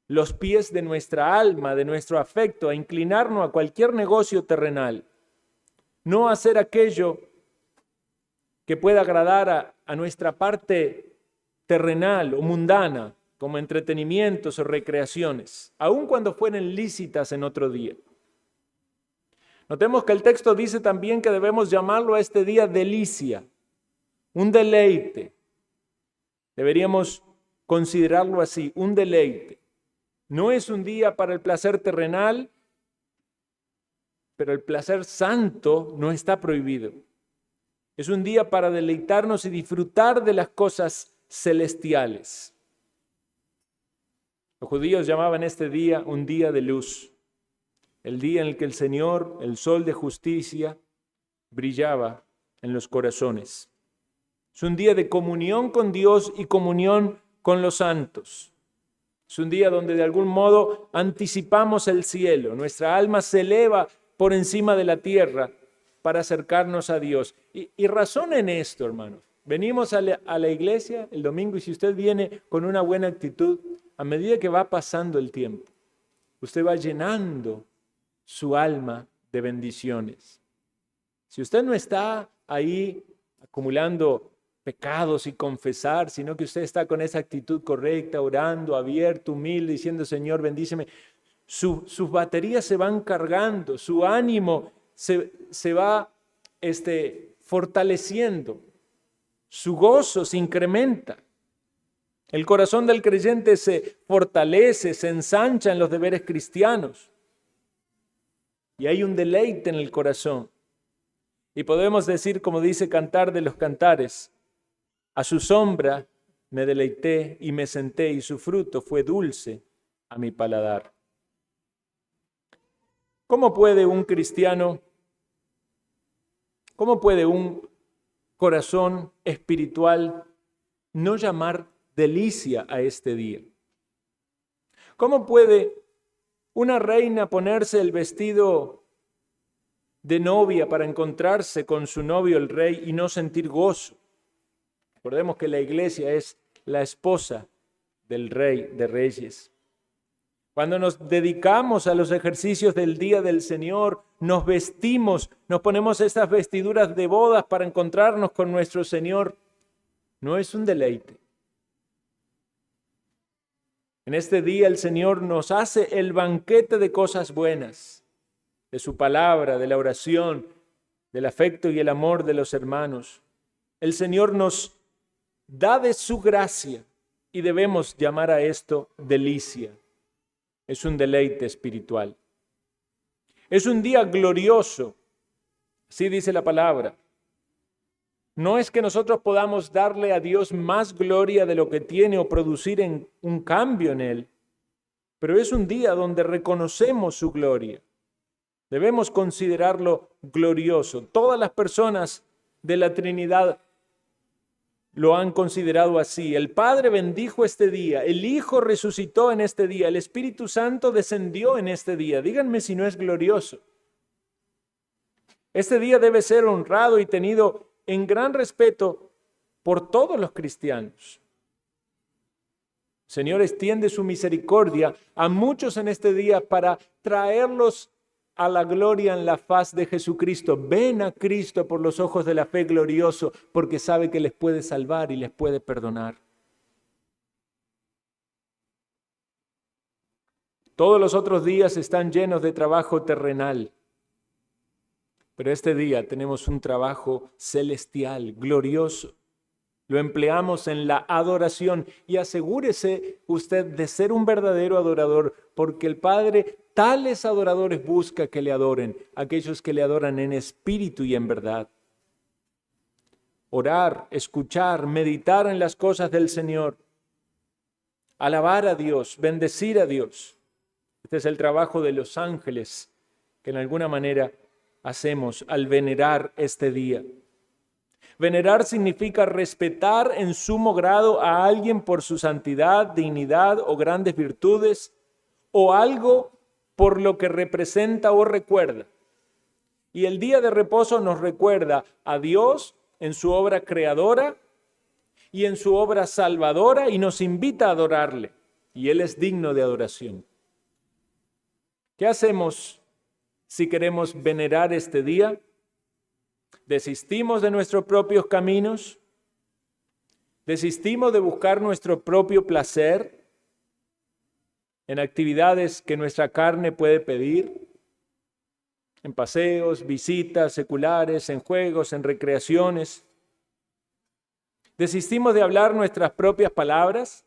los pies de nuestra alma, de nuestro afecto, a inclinarnos a cualquier negocio terrenal. No hacer aquello que pueda agradar a nuestra parte terrenal o mundana, como entretenimientos o recreaciones, aun cuando fueren lícitas en otro día. Notemos que el texto dice también que debemos llamarlo a este día delicia, un deleite. Deberíamos considerarlo así, un deleite. No es un día para el placer terrenal, pero el placer santo no está prohibido. Es un día para deleitarnos y disfrutar de las cosas celestiales. Los judíos llamaban este día un día de luz, el día en el que el Señor, el sol de justicia, brillaba en los corazones. Es un día de comunión con Dios y comunión con los santos. Es un día donde de algún modo anticipamos el cielo. Nuestra alma se eleva por encima de la tierra para acercarnos a Dios. Y razonen esto, hermanos. Venimos a la iglesia el domingo y si usted viene con una buena actitud, a medida que va pasando el tiempo, usted va llenando su alma de bendiciones. Si usted no está ahí acumulando pecados y confesar, sino que usted está con esa actitud correcta, orando, abierto, humilde, diciendo, Señor, bendíceme, sus baterías se van cargando, su ánimo se va fortaleciendo, su gozo se incrementa. El corazón del creyente se fortalece, se ensancha en los deberes cristianos. Y hay un deleite en el corazón. Y podemos decir, como dice Cantar de los Cantares, a su sombra me deleité y me senté y su fruto fue dulce a mi paladar. ¿Cómo puede un cristiano, cómo puede un corazón espiritual no llamar delicia a este día? ¿Cómo puede una reina ponerse el vestido de novia para encontrarse con su novio el rey y no sentir gozo? Recordemos que la iglesia es la esposa del Rey de Reyes. Cuando nos dedicamos a los ejercicios del día del Señor, nos vestimos, nos ponemos estas vestiduras de bodas para encontrarnos con nuestro Señor. No es un deleite. En este día el Señor nos hace el banquete de cosas buenas, de su palabra, de la oración, del afecto y el amor de los hermanos. El Señor nos da de su gracia y debemos llamar a esto delicia. Es un deleite espiritual. Es un día glorioso, así dice la palabra. No es que nosotros podamos darle a Dios más gloria de lo que tiene o producir un cambio en Él, pero es un día donde reconocemos su gloria. Debemos considerarlo glorioso. Todas las personas de la Trinidad lo han considerado así. El Padre bendijo este día, el Hijo resucitó en este día, el Espíritu Santo descendió en este día. Díganme si no es glorioso. Este día debe ser honrado y tenido en gran respeto por todos los cristianos. Señor, extiende su misericordia a muchos en este día para traerlos a la gloria en la faz de Jesucristo. Ven a Cristo por los ojos de la fe glorioso, porque sabe que les puede salvar y les puede perdonar. Todos los otros días están llenos de trabajo terrenal, pero este día tenemos un trabajo celestial, glorioso. Lo empleamos en la adoración y asegúrese usted de ser un verdadero adorador, porque el Padre tales adoradores busca que le adoren, aquellos que le adoran en espíritu y en verdad. Orar, escuchar, meditar en las cosas del Señor, alabar a Dios, bendecir a Dios. Este es el trabajo de los ángeles que en alguna manera hacemos al venerar este día. Venerar significa respetar en sumo grado a alguien por su santidad, dignidad o grandes virtudes, o algo por lo que representa o recuerda. Y el día de reposo nos recuerda a Dios en su obra creadora y en su obra salvadora y nos invita a adorarle. Y Él es digno de adoración. ¿Qué hacemos si queremos venerar este día? ¿Desistimos de nuestros propios caminos? ¿Desistimos de buscar nuestro propio placer? en actividades que nuestra carne puede pedir, en paseos, visitas seculares, en juegos, en recreaciones. Desistimos de hablar nuestras propias palabras,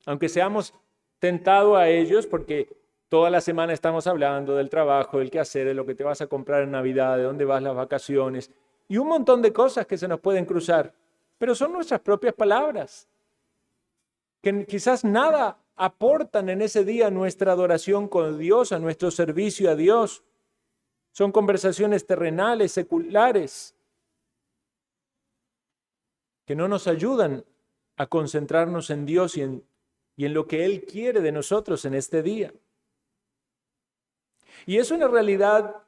aunque seamos tentados a ellos, porque toda la semana estamos hablando del trabajo, del quehacer, de lo que te vas a comprar en Navidad, de dónde vas las vacaciones, y un montón de cosas que se nos pueden cruzar, pero son nuestras propias palabras, que quizás nada aportan en ese día a nuestra adoración con Dios, a nuestro servicio a Dios. Son conversaciones terrenales, seculares, que no nos ayudan a concentrarnos en Dios y en lo que Él quiere de nosotros en este día. Y es una realidad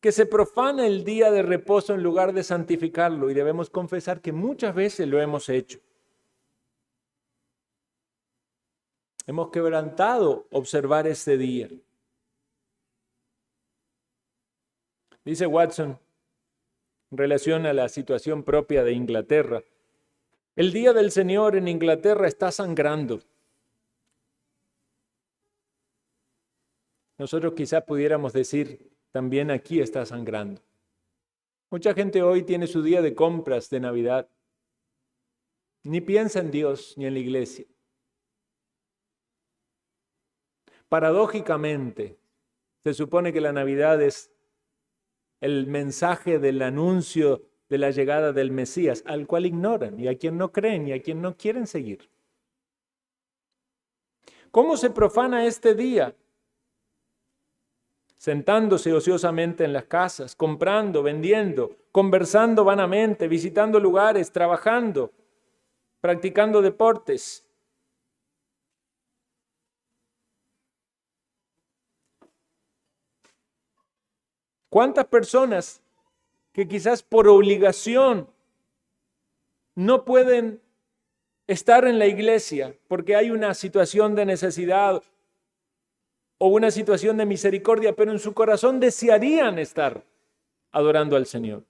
que se profana el día de reposo en lugar de santificarlo, y debemos confesar que muchas veces lo hemos hecho. Hemos quebrantado observar este día. Dice Watson, en relación a la situación propia de Inglaterra, el día del Señor en Inglaterra está sangrando. Nosotros quizás pudiéramos decir, también aquí está sangrando. Mucha gente hoy tiene su día de compras de Navidad. Ni piensa en Dios ni en la iglesia. Paradójicamente, se supone que la Navidad es el mensaje del anuncio de la llegada del Mesías, al cual ignoran y a quien no creen y a quien no quieren seguir. ¿Cómo se profana este día? Sentándose ociosamente en las casas, comprando, vendiendo, conversando vanamente, visitando lugares, trabajando, practicando deportes. ¿Cuántas personas que quizás por obligación no pueden estar en la iglesia porque hay una situación de necesidad o una situación de misericordia, pero en su corazón desearían estar adorando al Señor?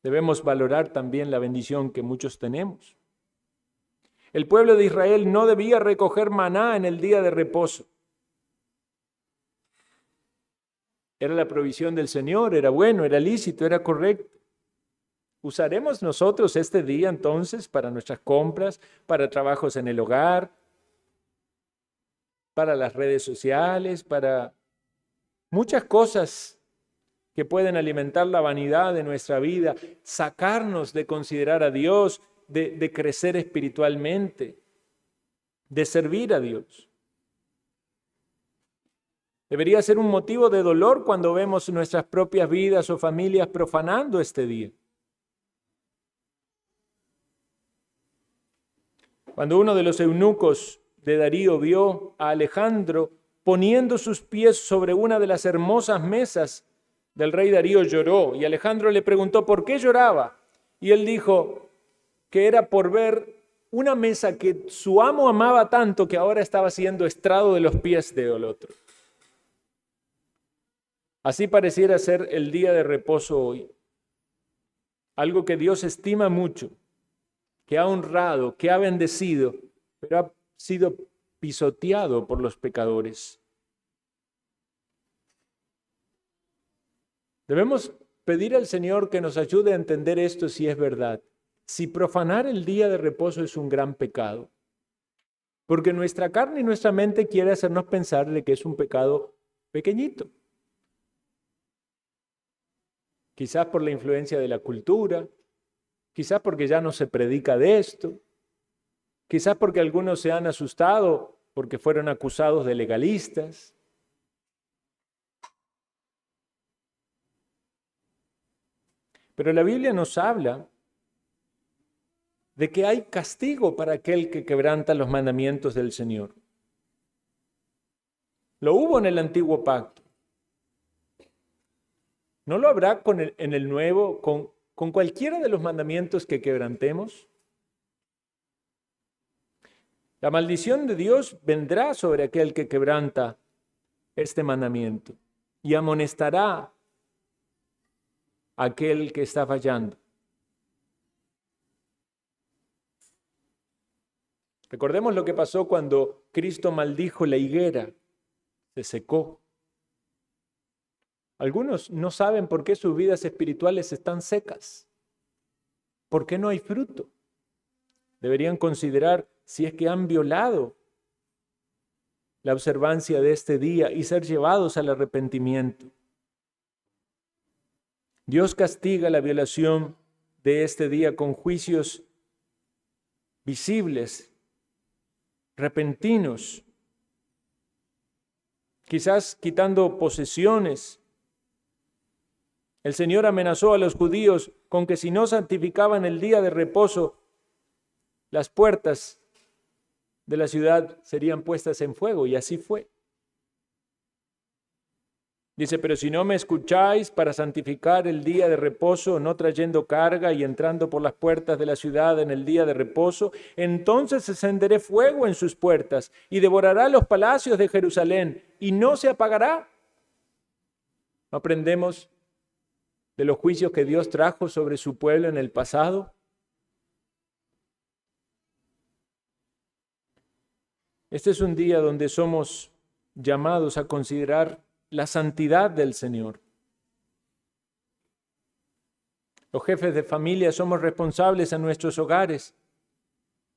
Debemos valorar también la bendición que muchos tenemos. El pueblo de Israel no debía recoger maná en el día de reposo. Era la provisión del Señor, era bueno, era lícito, era correcto. ¿Usaremos nosotros este día entonces para nuestras compras, para trabajos en el hogar, para las redes sociales, para muchas cosas que pueden alimentar la vanidad de nuestra vida, sacarnos de considerar a Dios, de crecer espiritualmente, de servir a Dios? Debería ser un motivo de dolor cuando vemos nuestras propias vidas o familias profanando este día. Cuando uno de los eunucos de Darío vio a Alejandro poniendo sus pies sobre una de las hermosas mesas del rey Darío, lloró. Y Alejandro le preguntó por qué lloraba. Y él dijo que era por ver una mesa que su amo amaba tanto que ahora estaba siendo estrado de los pies del otro. Así pareciera ser el día de reposo hoy. Algo que Dios estima mucho, que ha honrado, que ha bendecido, pero ha sido pisoteado por los pecadores. Debemos pedir al Señor que nos ayude a entender esto si es verdad. Si profanar el día de reposo es un gran pecado, porque nuestra carne y nuestra mente quiere hacernos pensar de que es un pecado pequeñito. Quizás por la influencia de la cultura, quizás porque ya no se predica de esto, quizás porque algunos se han asustado porque fueron acusados de legalistas. Pero la Biblia nos habla de que hay castigo para aquel que quebranta los mandamientos del Señor. Lo hubo en el antiguo pacto. ¿No lo habrá en el nuevo, con cualquiera de los mandamientos que quebrantemos? La maldición de Dios vendrá sobre aquel que quebranta este mandamiento y amonestará a aquel que está fallando. Recordemos lo que pasó cuando Cristo maldijo la higuera, se secó. Algunos no saben por qué sus vidas espirituales están secas. ¿Por qué no hay fruto? Deberían considerar si es que han violado la observancia de este día y ser llevados al arrepentimiento. Dios castiga la violación de este día con juicios visibles, repentinos, quizás quitando posesiones. El Señor amenazó a los judíos con que si no santificaban el día de reposo, las puertas de la ciudad serían puestas en fuego, y así fue. Dice, pero si no me escucháis para santificar el día de reposo, no trayendo carga y entrando por las puertas de la ciudad en el día de reposo, entonces encenderé fuego en sus puertas y devorará los palacios de Jerusalén y no se apagará. ¿No aprendemos de los juicios que Dios trajo sobre su pueblo en el pasado? Este es un día donde somos llamados a considerar la santidad del Señor. Los jefes de familia somos responsables en nuestros hogares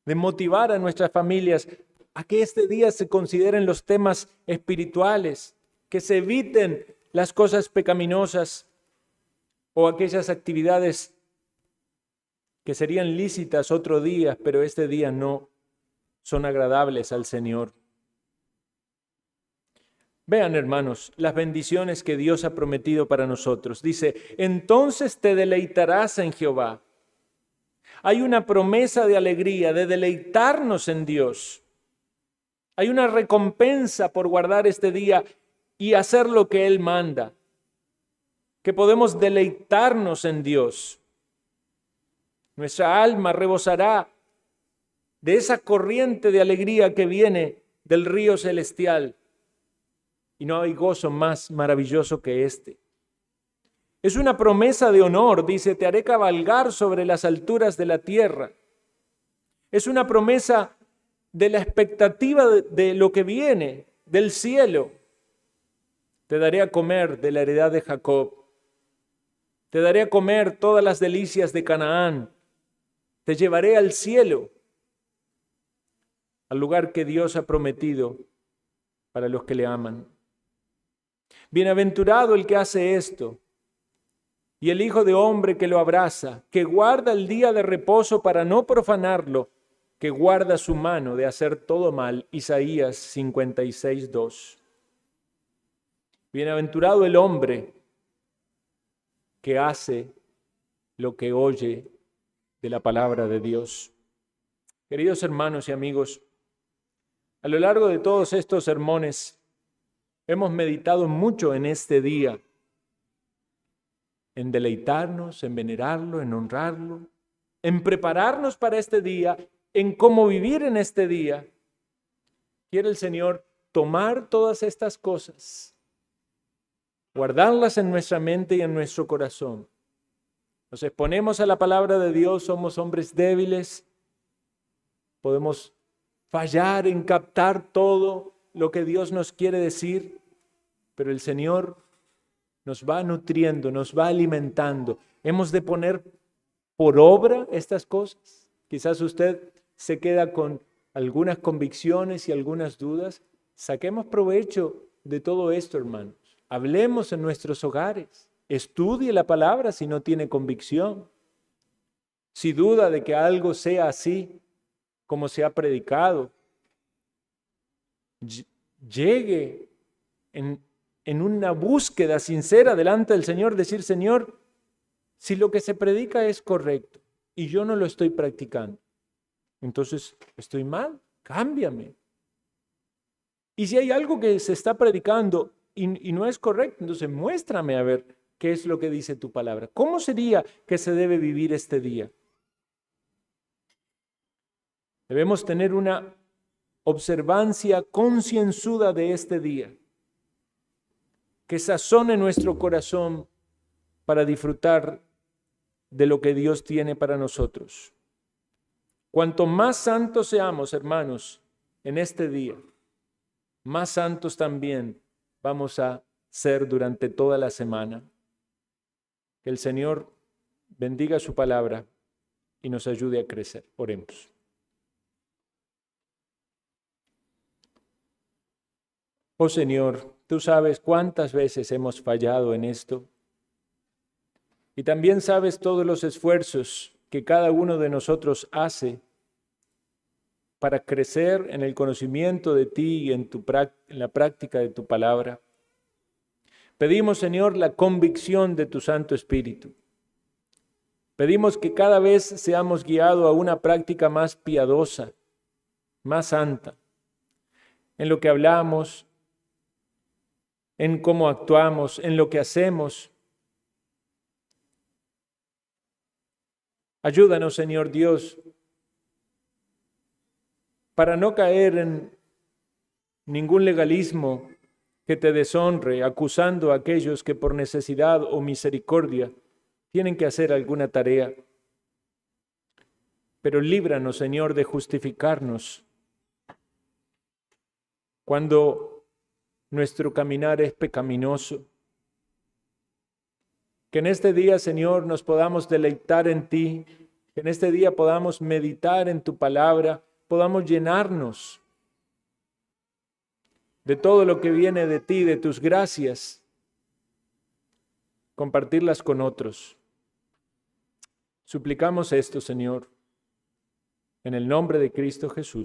de motivar a nuestras familias a que este día se consideren los temas espirituales, que se eviten las cosas pecaminosas o aquellas actividades que serían lícitas otro día, pero este día no son agradables al Señor. Vean, hermanos, las bendiciones que Dios ha prometido para nosotros. Dice, entonces te deleitarás en Jehová. Hay una promesa de alegría, de deleitarnos en Dios. Hay una recompensa por guardar este día y hacer lo que Él manda. Que podemos deleitarnos en Dios. Nuestra alma rebosará de esa corriente de alegría que viene del río celestial. Y no hay gozo más maravilloso que este. Es una promesa de honor, dice, te haré cabalgar sobre las alturas de la tierra. Es una promesa de la expectativa de lo que viene, del cielo. Te daré a comer de la heredad de Jacob. Te daré a comer todas las delicias de Canaán. Te llevaré al cielo, al lugar que Dios ha prometido para los que le aman. Bienaventurado el que hace esto, y el Hijo de Hombre que lo abraza, que guarda el día de reposo para no profanarlo, que guarda su mano de hacer todo mal. Isaías 56:2. Bienaventurado el hombre que hace lo que oye de la palabra de Dios. Queridos hermanos y amigos, a lo largo de todos estos sermones hemos meditado mucho en este día, en deleitarnos, en venerarlo, en honrarlo, en prepararnos para este día, en cómo vivir en este día. Quiere el Señor tomar todas estas cosas, guardarlas en nuestra mente y en nuestro corazón. Nos exponemos a la palabra de Dios, somos hombres débiles, podemos fallar en captar todo lo que Dios nos quiere decir, pero el Señor nos va nutriendo, nos va alimentando. Hemos de poner por obra estas cosas. Quizás usted se queda con algunas convicciones y algunas dudas. Saquemos provecho de todo esto, hermanos. Hablemos en nuestros hogares. Estudie la palabra si no tiene convicción. Si duda de que algo sea así como se ha predicado, llegue en una búsqueda sincera delante del Señor, decir, Señor, si lo que se predica es correcto y yo no lo estoy practicando, entonces estoy mal, cámbiame. Y si hay algo que se está predicando y no es correcto, entonces muéstrame a ver qué es lo que dice tu palabra. ¿Cómo sería que se debe vivir este día? Debemos tener una observancia concienzuda de este día, que sazone nuestro corazón para disfrutar de lo que Dios tiene para nosotros. Cuanto más santos seamos, hermanos, en este día, más santos también vamos a ser durante toda la semana. Que el Señor bendiga su palabra y nos ayude a crecer. Oremos. Oh Señor, tú sabes cuántas veces hemos fallado en esto y también sabes todos los esfuerzos que cada uno de nosotros hace para crecer en el conocimiento de ti y en la práctica de tu palabra. Pedimos, Señor, la convicción de tu Santo Espíritu. Pedimos que cada vez seamos guiados a una práctica más piadosa, más santa, en lo que hablamos, en cómo actuamos, en lo que hacemos. Ayúdanos, Señor Dios, para no caer en ningún legalismo que te deshonre, acusando a aquellos que por necesidad o misericordia tienen que hacer alguna tarea. Pero líbranos, Señor, de justificarnos cuando nuestro caminar es pecaminoso. Que en este día, Señor, nos podamos deleitar en ti, que en este día podamos meditar en tu palabra, podamos llenarnos de todo lo que viene de ti, de tus gracias, compartirlas con otros. Suplicamos esto, Señor, en el nombre de Cristo Jesús.